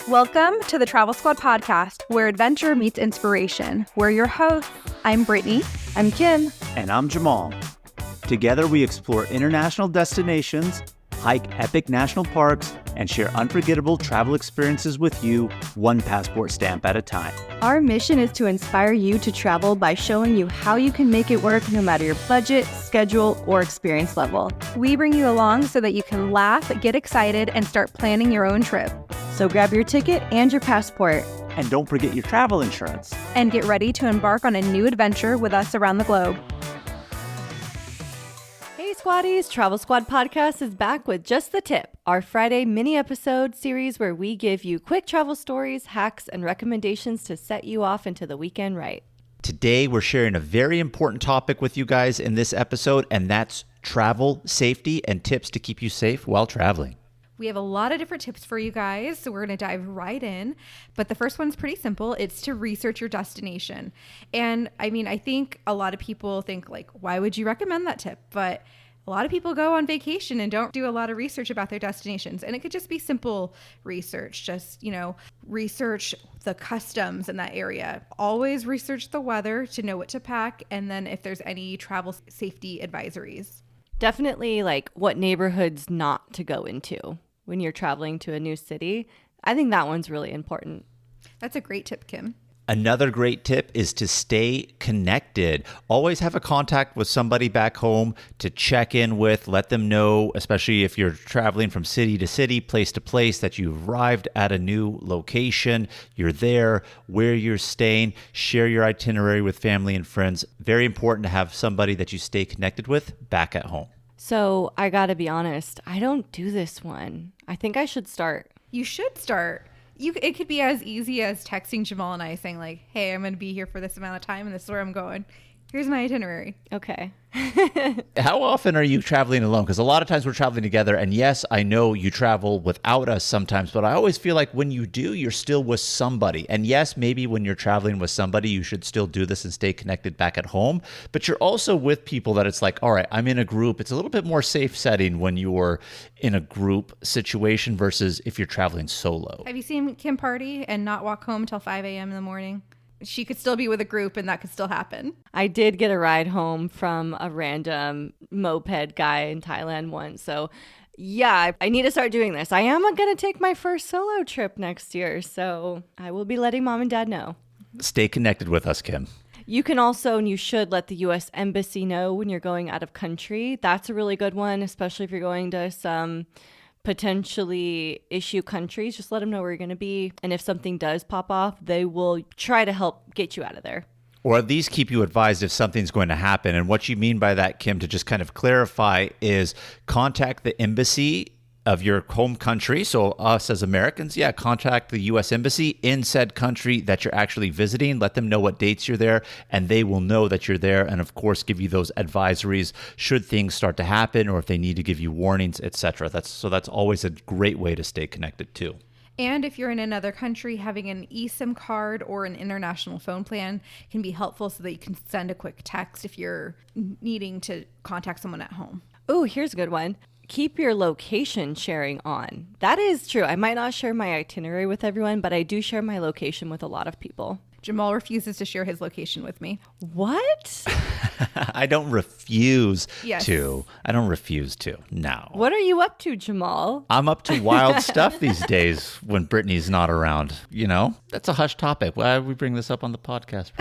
Welcome to the Travel Squad podcast, where adventure meets inspiration. We're your hosts. I'm Brittany. I'm Kim. And I'm Jamal. Together we explore international destinations, hike epic national parks, and share unforgettable travel experiences with you, one passport stamp at a time. Our mission is to inspire you to travel by showing you how you can make it work no matter your budget, schedule, or experience level. We bring you along so that you can laugh, get excited, and start planning your own trip. So grab your ticket and your passport. And don't forget your travel insurance. And get ready to embark on a new adventure with us around the globe. Hey Squaddies, Travel Squad Podcast is back with Just the Tip, our Friday mini episode series where we give you quick travel stories, hacks, and recommendations to set you off into the weekend right. Today, we're sharing a very important topic with you guys in this episode, and that's travel safety and tips to keep you safe while traveling. We have a lot of different tips for you guys, so we're going to dive right in. But the first one's pretty simple. It's to research your destination. And I think a lot of people think, like, why would you recommend that tip? But a lot of people go on vacation and don't do a lot of research about their destinations. And it could just be simple research, just, research the customs in that area. Always research the weather to know what to pack. And then if there's any travel safety advisories. Definitely like what neighborhoods not to go into when you're traveling to a new city. I think that one's really important. That's a great tip, Kim. Another great tip is to stay connected. Always have a contact with somebody back home to check in with, let them know, especially if you're traveling from city to city, place to place, that you've arrived at a new location, you're there, where you're staying, share your itinerary with family and friends. Very important to have somebody that you stay connected with back at home. So I gotta be honest, I don't do this one. I think I should start. You should start. It could be as easy as texting Jamal and I saying like, hey, I'm going to be here for this amount of time and this is where I'm going. Here's my itinerary. Okay. How often are you traveling alone? Because a lot of times we're traveling together. And yes, I know you travel without us sometimes, but I always feel like when you do, you're still with somebody. And yes, maybe when you're traveling with somebody, you should still do this and stay connected back at home. But you're also with people that it's like, all right, I'm in a group. It's a little bit more safe setting when you're in a group situation versus if you're traveling solo. Have you seen Kim party and not walk home till 5 a.m. in the morning? She could still be with a group and that could still happen. I did get a ride home from a random moped guy in Thailand once. So yeah, I need to start doing this. I am going to take my first solo trip next year. So I will be letting mom and dad know. Stay connected with us, Kim. You can also, and you should, let the U.S. Embassy know when you're going out of country. That's a really good one, especially if you're going to some potentially issue countries. Just let them know where you're going to be. And if something does pop off, they will try to help get you out of there. Or at least keep you advised if something's going to happen. And what you mean by that, Kim, to just kind of clarify, is contact the embassy of your home country. So us as Americans, contact the U.S. Embassy in said country that you're actually visiting. Let them know what dates you're there, and they will know that you're there. And of course, give you those advisories should things start to happen or if they need to give you warnings, etc. That's always a great way to stay connected too. And if you're in another country, having an eSIM card or an international phone plan can be helpful so that you can send a quick text if you're needing to contact someone at home. Oh, here's a good one. Keep your location sharing on. That is true. I might not share my itinerary with everyone, but I do share my location with a lot of people. Jamal refuses to share his location with me. What? I don't refuse Yes. to. I don't refuse to. No. What are you up to, Jamal? I'm up to wild stuff these days when Brittany's not around. That's a hush topic. Why would we bring this up on the podcast?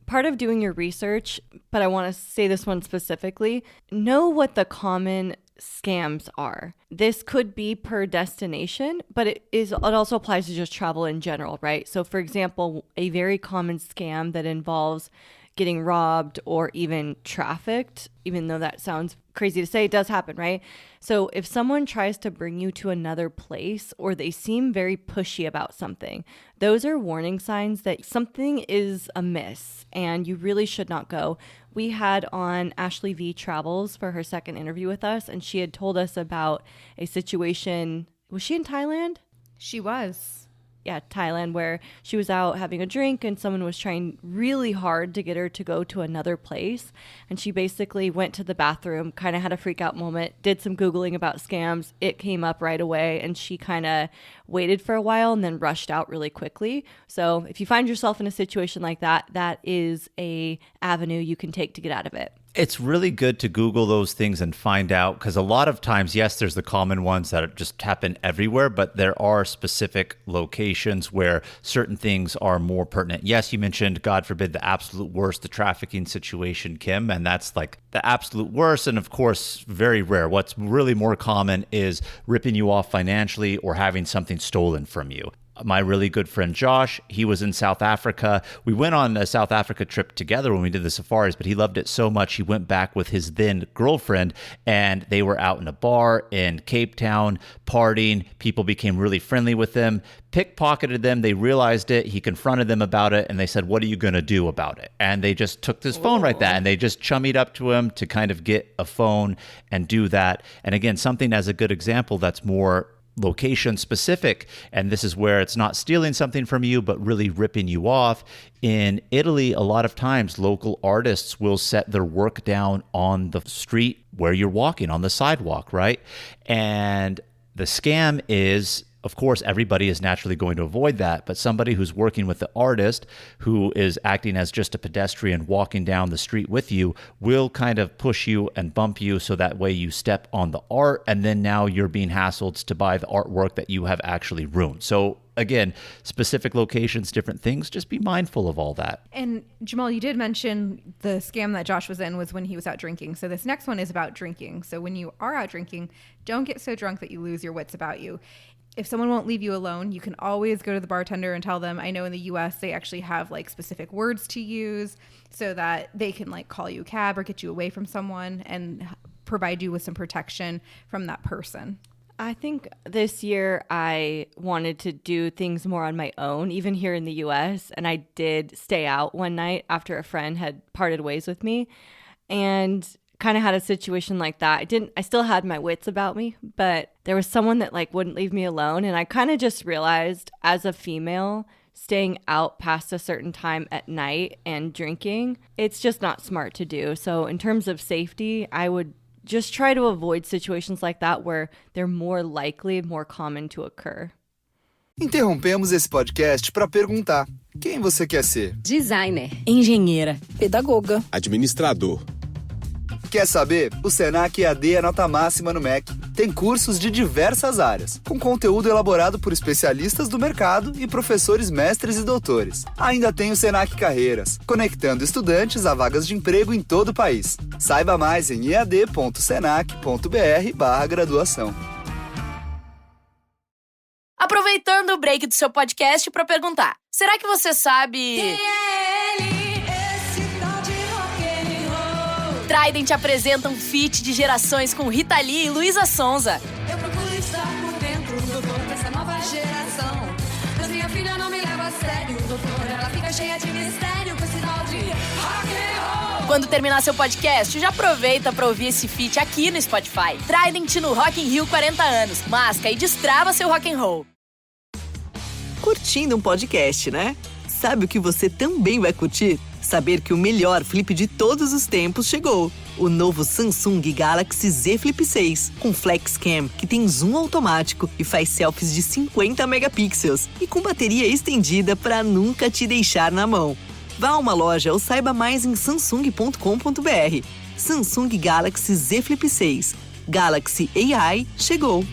Part of doing your research, but I want to say this one specifically, know what the common scams are. This could be per destination, but it also applies to just travel in general, right? So for example, a very common scam that involves getting robbed or even trafficked, even though that sounds crazy to say, it does happen, right? So if someone tries to bring you to another place or they seem very pushy about something, those are warning signs that something is amiss and you really should not go. We had on Ashley V Travels for her second interview with us, and she had told us about a situation. Was she in Thailand? She was. Thailand, where she was out having a drink and someone was trying really hard to get her to go to another place. And she basically went to the bathroom, kind of had a freak out moment, did some Googling about scams. It came up right away and she kind of waited for a while and then rushed out really quickly. So if you find yourself in a situation like that, that is a avenue you can take to get out of it. It's really good to Google those things and find out, because a lot of times, yes, there's the common ones that just happen everywhere, but there are specific locations where certain things are more pertinent. Yes, you mentioned, God forbid, the absolute worst, the trafficking situation, Kim, and that's like the absolute worst. And of course, very rare. What's really more common is ripping you off financially or having something stolen from you. My really good friend Josh, he was in South Africa. We went on a South Africa trip together when we did the safaris, but he loved it so much he went back with his then girlfriend, and they were out in a bar in Cape Town partying. People became really friendly with them, pickpocketed them. They realized it. He confronted them about it, and they said, "What are you going to do about it?" And they just took his phone right there, and they just chummied up to him to kind of get a phone and do that. And again, something as a good example that's more location specific, and this is where it's not stealing something from you but really ripping you off. In Italy, a lot of times local artists will set their work down on the street where you're walking, on the sidewalk, right? And the scam is, of course, everybody is naturally going to avoid that, but somebody who's working with the artist, who is acting as just a pedestrian walking down the street with you, will kind of push you and bump you so that way you step on the art, and then now you're being hassled to buy the artwork that you have actually ruined. So again, specific locations, different things, just be mindful of all that. And Jamal, you did mention the scam that Josh was in was when he was out drinking. So this next one is about drinking. So when you are out drinking, don't get so drunk that you lose your wits about you. If someone won't leave you alone, you can always go to the bartender and tell them. I know in the US, they actually have like specific words to use so that they can like call you a cab or get you away from someone and provide you with some protection from that person. I think this year I wanted to do things more on my own, even here in the US. And I did stay out one night after a friend had parted ways with me, and kind of had a situation like that. I still had my wits about me, but there was someone that like wouldn't leave me alone. And I kind of just realized, as a female, staying out past a certain time at night and drinking, it's just not smart to do. So in terms of safety, I would just try to avoid situations like that where they're more likely and more common to occur. Interrompemos esse podcast para perguntar: quem você quer ser? Designer, engenheira, pedagoga, administrador. Quer saber? O Senac EAD é nota máxima no MEC. Tem cursos de diversas áreas, com conteúdo elaborado por especialistas do mercado e professores mestres e doutores. Ainda tem o Senac Carreiras, conectando estudantes a vagas de emprego em todo o país. Saiba mais em ead.senac.br/graduação. Aproveitando o break do seu podcast para perguntar: será que você sabe... Quem é ele? Esse tal de rock and roll. Trident apresenta um feat de gerações com Rita Lee e Luísa Sonza. Eu procuro estar por dentro, doutor, dessa nova geração. Mas minha filha não me leva a sério, doutor. Ela fica cheia de mistério com esse tal de rock and roll. Quando terminar seu podcast, já aproveita para ouvir esse feat aqui no Spotify. Trident no Rock in Rio 40 anos. Masca e destrava seu rock and roll. Curtindo um podcast, né? Sabe o que você também vai curtir? Saber que o melhor flip de todos os tempos chegou. O novo Samsung Galaxy Z Flip 6, com Flex Cam, que tem zoom automático e faz selfies de 50 megapixels. E com bateria estendida para nunca te deixar na mão. Vá a uma loja ou saiba mais em samsung.com.br. Samsung Galaxy Z Flip 6. Galaxy AI chegou.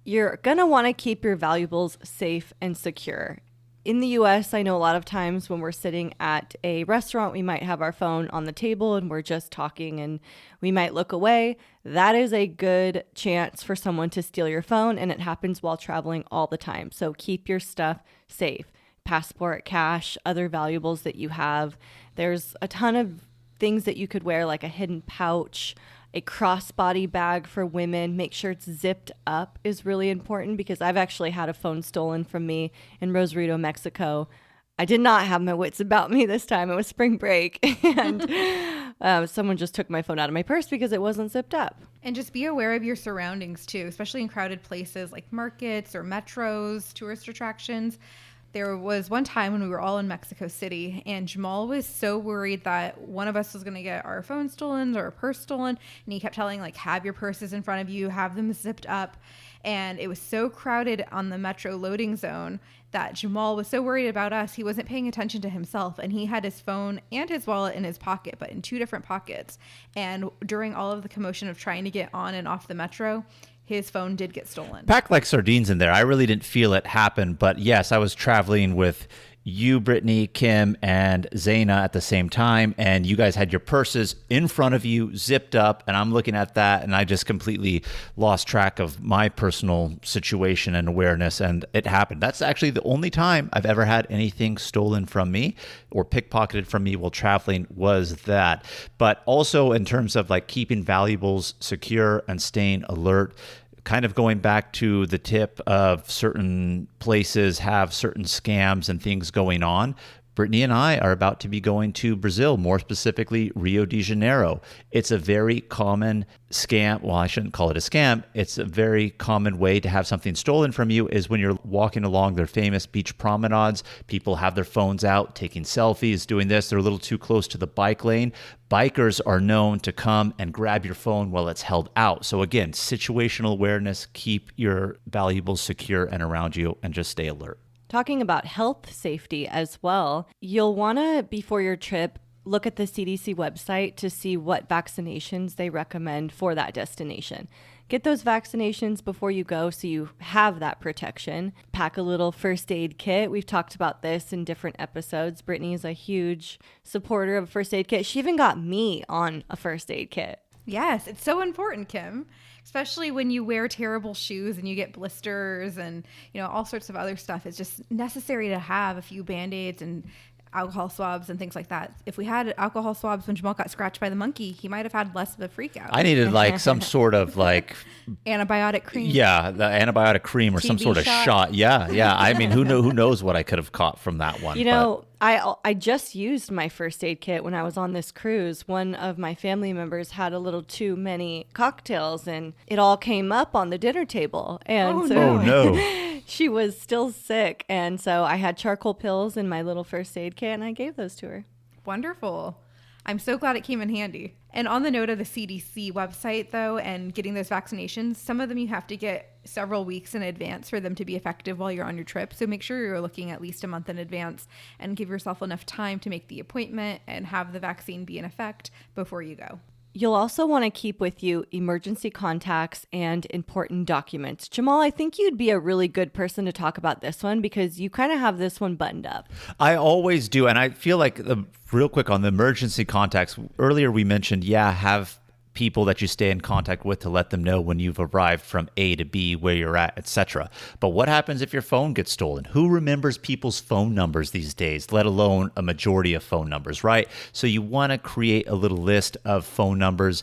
You're gonna want to keep your valuables safe and secure. In the US, I know a lot of times when we're sitting at a restaurant, we might have our phone on the table and we're just talking and we might look away. That is a good chance for someone to steal your phone, and it happens while traveling all the time. So keep your stuff safe. Passport, cash, other valuables that you have. There's a ton of things that you could wear, like a hidden pouch, a crossbody bag for women. Make sure it's zipped up is really important, because I've actually had a phone stolen from me in Rosarito, Mexico I did not have my wits about me this time. It was spring break, and someone just took my phone out of my purse because it wasn't zipped up. And just be aware of your surroundings too, especially in crowded places like markets or metros, tourist attractions. There was one time when we were all in Mexico City, and Jamal was so worried that one of us was going to get our phone stolen or a purse stolen. And he kept telling, like, have your purses in front of you, have them zipped up. And it was so crowded on the metro loading zone that Jamal was so worried about us, he wasn't paying attention to himself. And he had his phone and his wallet in his pocket, but in 2 different pockets. And during all of the commotion of trying to get on and off the metro, his phone did get stolen. Packed like sardines in there. I really didn't feel it happen, but yes, I was traveling with you, Brittany, Kim, and Zaina at the same time, and you guys had your purses in front of you, zipped up, and I'm looking at that, and I just completely lost track of my personal situation and awareness, and it happened. That's actually the only time I've ever had anything stolen from me or pickpocketed from me while traveling was that. But also in terms of like keeping valuables secure and staying alert, kind of going back to the tip of certain places have certain scams and things going on. Brittany and I are about to be going to Brazil, more specifically Rio de Janeiro. It's a very common scam. Well, I shouldn't call it a scam. It's a very common way to have something stolen from you is when you're walking along their famous beach promenades. People have their phones out, taking selfies, doing this. They're a little too close to the bike lane. Bikers are known to come and grab your phone while it's held out. So again, situational awareness, keep your valuables secure and around you, and just stay alert. Talking about health safety as well, you'll want to, before your trip, look at the CDC website to see what vaccinations they recommend for that destination. Get those vaccinations before you go so you have that protection. Pack a little first aid kit. We've talked about this in different episodes. Brittany is a huge supporter of a first aid kit. She even got me on a first aid kit. Yes, it's so important, Kim, especially when you wear terrible shoes and you get blisters and, you know, all sorts of other stuff. It's just necessary to have a few Band-Aids and alcohol swabs and things like that. If we had alcohol swabs when Jamal got scratched by the monkey, he might have had less of a freak out. I needed like some sort of like antibiotic cream. Yeah, the antibiotic cream or some TB sort of shot. Yeah. I mean, who knows what I could have caught from that one. You know, I just used my first aid kit when I was on this cruise. One of my family members had a little too many cocktails and it all came up on the dinner table. And Oh no. She was still sick. And so I had charcoal pills in my little first aid kit and I gave those to her. Wonderful. I'm so glad it came in handy. And on the note of the CDC website, though, and getting those vaccinations, some of them you have to get several weeks in advance for them to be effective while you're on your trip. So make sure you're looking at least a month in advance and give yourself enough time to make the appointment and have the vaccine be in effect before you go. You'll also want to keep with you emergency contacts and important documents. Jamal, I think you'd be a really good person to talk about this one because you kind of have this one buttoned up. I always do. And I feel like, real quick on the emergency contacts, earlier we mentioned, have people that you stay in contact with to let them know when you've arrived from A to B, where you're at, etc. But what happens if your phone gets stolen? Who remembers people's phone numbers these days, let alone a majority of phone numbers, right? So you want to create a little list of phone numbers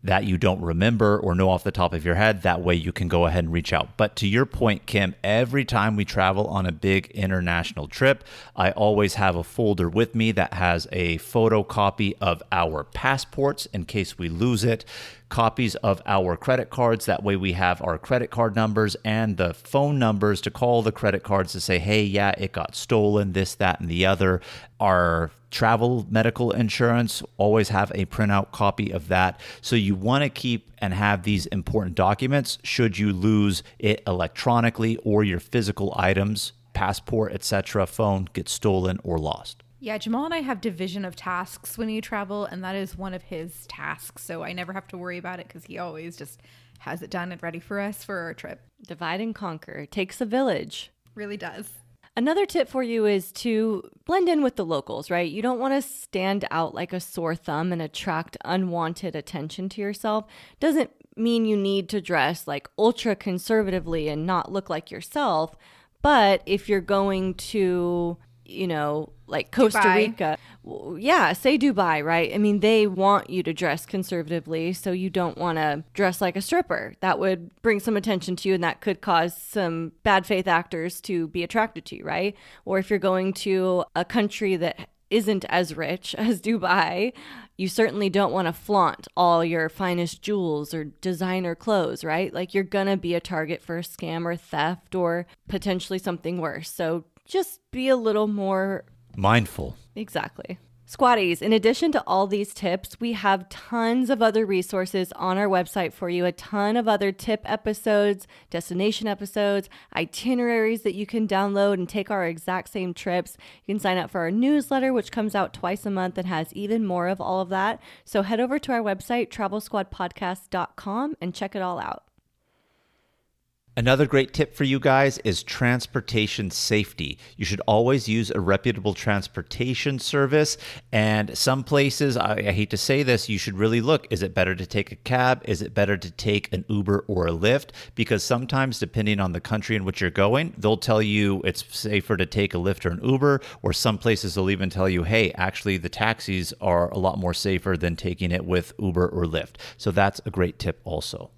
that you don't remember or know off the top of your head. That way you can go ahead and reach out. But to your point, Kim, every time we travel on a big international trip, I always have a folder with me that has a photocopy of our passports in case we lose it, copies of our credit cards. That way we have our credit card numbers and the phone numbers to call the credit cards to say, hey, yeah, it got stolen, this, that, and the other. Our travel medical insurance, always have a printout copy of that. So you want to keep and have these important documents should you lose it electronically or your physical items, passport, etc., phone gets stolen or lost. Yeah, Jamal and I have division of tasks when you travel, and that is one of his tasks. So I never have to worry about it because he always just has it done and ready for us for our trip. Divide and conquer. It takes a village. Really does. Another tip for you is to blend in with the locals, right? You don't want to stand out like a sore thumb and attract unwanted attention to yourself. Doesn't mean you need to dress like ultra conservatively and not look like yourself. But if you're going to like Costa Dubai. Rica. Yeah, say Dubai, right? I mean, they want you to dress conservatively, so you don't want to dress like a stripper. That would bring some attention to you, and that could cause some bad faith actors to be attracted to you, right? Or if you're going to a country that isn't as rich as Dubai, you certainly don't want to flaunt all your finest jewels or designer clothes, right? Like, you're going to be a target for a scam or theft or potentially something worse. So just be a little more Mindful. Exactly. Squatties, in addition to all these tips, we have tons of other resources on our website for you, a ton of other tip episodes, destination episodes, itineraries that you can download and take our exact same trips. You can sign up for our newsletter, which comes out twice a month and has even more of all of that. So head over to our website, travelsquadpodcast.com, and check it all out. Another great tip for you guys is transportation safety. You should always use a reputable transportation service. And some places, I hate to say this, you should really look. Is it better to take a cab? Is it better to take an Uber or a Lyft? Because sometimes, depending on the country in which you're going, they'll tell you it's safer to take a Lyft or an Uber. Or some places will even tell you, hey, actually the taxis are a lot more safer than taking it with Uber or Lyft. So that's a great tip also.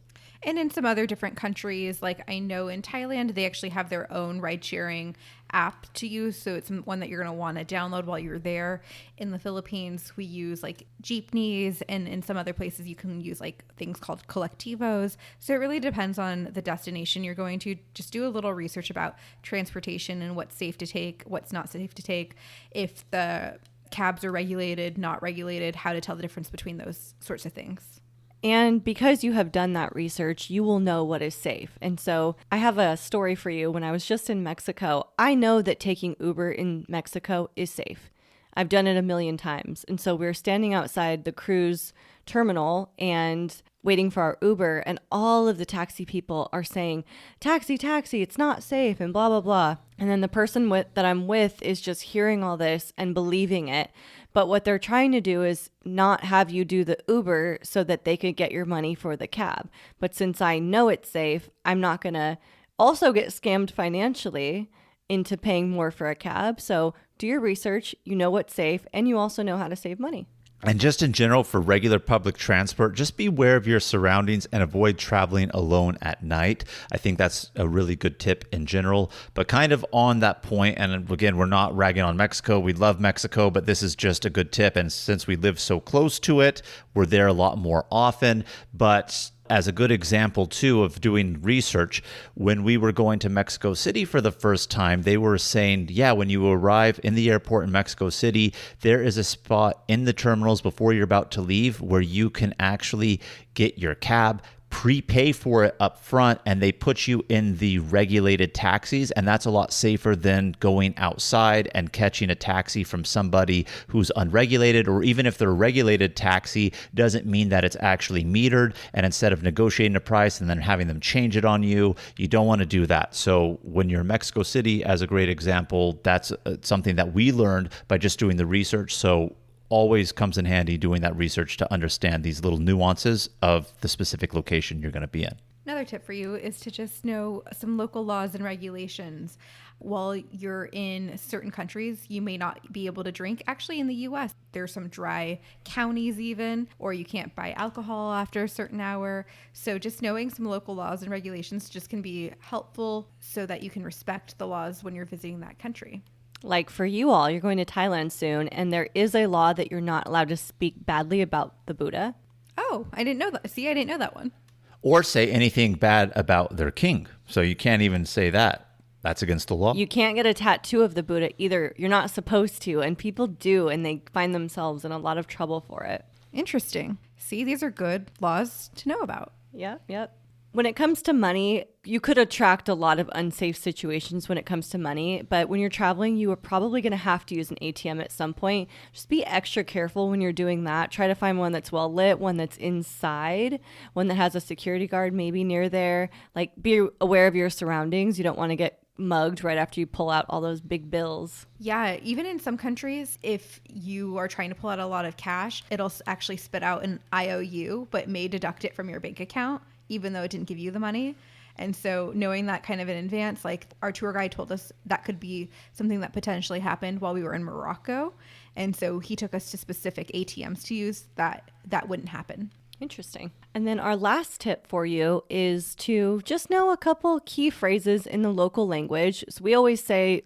And in some other different countries, like I know in Thailand, they actually have their own ride-sharing app to use. So it's one that you're going to want to download while you're there. In the Philippines, we use like jeepneys, and in some other places, you can use like things called collectivos. So it really depends on the destination you're going to. Just do a little research about transportation and what's safe to take, what's not safe to take. If the cabs are regulated, not regulated, how to tell the difference between those sorts of things. And because you have done that research, you will know what is safe. And so I have a story for you. When I was just in Mexico, I know that taking Uber in Mexico is safe. I've done it a million times. And so we were standing outside the cruise terminal and waiting for our Uber, and all of the taxi people are saying, taxi, taxi, it's not safe, and blah, blah, blah. And then the person that I'm with is just hearing all this and believing it. But what they're trying to do is not have you do the Uber so that they could get your money for the cab. But since I know it's safe, I'm not going to also get scammed financially into paying more for a cab. So do your research, you know what's safe, and you also know how to save money. And just in general, for regular public transport, just be aware of your surroundings and avoid traveling alone at night. I think that's a really good tip in general. But kind of on that point, and again, we're not ragging on Mexico. We love Mexico, but this is just a good tip. And since we live so close to it, we're there a lot more often. But as a good example, too, of doing research, when we were going to Mexico City for the first time, they were saying, yeah, when you arrive in the airport in Mexico City, there is a spot in the terminals before you're about to leave where you can actually get your cab, prepay for it up front, and they put you in the regulated taxis. And that's a lot safer than going outside and catching a taxi from somebody who's unregulated, or even if they're a regulated taxi, doesn't mean that it's actually metered. And instead of negotiating a price and then having them change it on you, you don't want to do that. So when you're in Mexico City, as a great example, that's something that we learned by just doing the research. So always comes in handy doing that research to understand these little nuances of the specific location you're going to be in. Another tip for you is to just know some local laws and regulations. While you're in certain countries, you may not be able to drink. Actually, in the US, there's some dry counties even, or you can't buy alcohol after a certain hour. So just knowing some local laws and regulations just can be helpful so that you can respect the laws when you're visiting that country. Like for you all, you're going to Thailand soon, and there is a law that you're not allowed to speak badly about the Buddha. Oh, I didn't know that. See, I didn't know that one. Or say anything bad about their king. So you can't even say that. That's against the law. You can't get a tattoo of the Buddha either. You're not supposed to, and people do, and they find themselves in a lot of trouble for it. Interesting. See, these are good laws to know about. Yep. When it comes to money, you could attract a lot of unsafe situations when it comes to money, but when you're traveling, you are probably going to have to use an ATM at some point. Just be extra careful when you're doing that. Try to find one that's well lit, one that's inside, one that has a security guard maybe near there. Like, be aware of your surroundings. You don't want to get mugged right after you pull out all those big bills. Yeah, even in some countries, if you are trying to pull out a lot of cash, it'll actually spit out an IOU, but may deduct it from your bank account, even though it didn't give you the money. And so knowing that kind of in advance, like our tour guide told us that could be something that potentially happened while we were in Morocco. And so he took us to specific ATMs to use that wouldn't happen. Interesting. And then our last tip for you is to just know a couple key phrases in the local language. So we always say,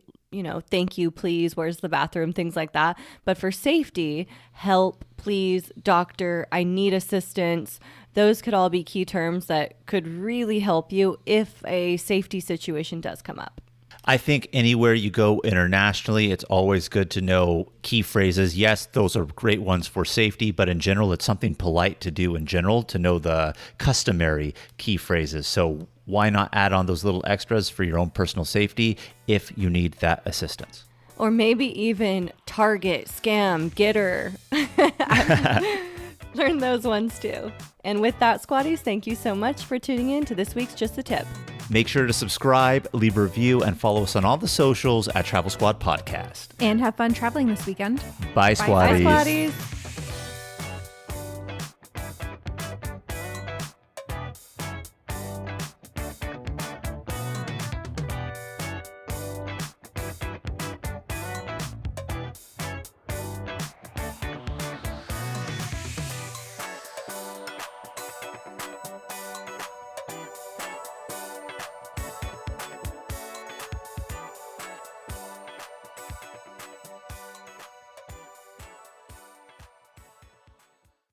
thank you, please, where's the bathroom, things like that. But for safety, help, please, doctor, I need assistance. Those could all be key terms that could really help you if a safety situation does come up. I think anywhere you go internationally, it's always good to know key phrases. Yes, those are great ones for safety, but in general, it's something polite to do in general to know the customary key phrases. So why not add on those little extras for your own personal safety if you need that assistance? Or maybe even target, scam, getter. Learn those ones too. And with that, squaddies, thank you so much for tuning in to this week's Just a Tip. Make sure to subscribe, leave a review, and follow us on all the socials at Travel Squad Podcast. And have fun traveling this weekend. Bye, Squaddies. Bye, squaddies.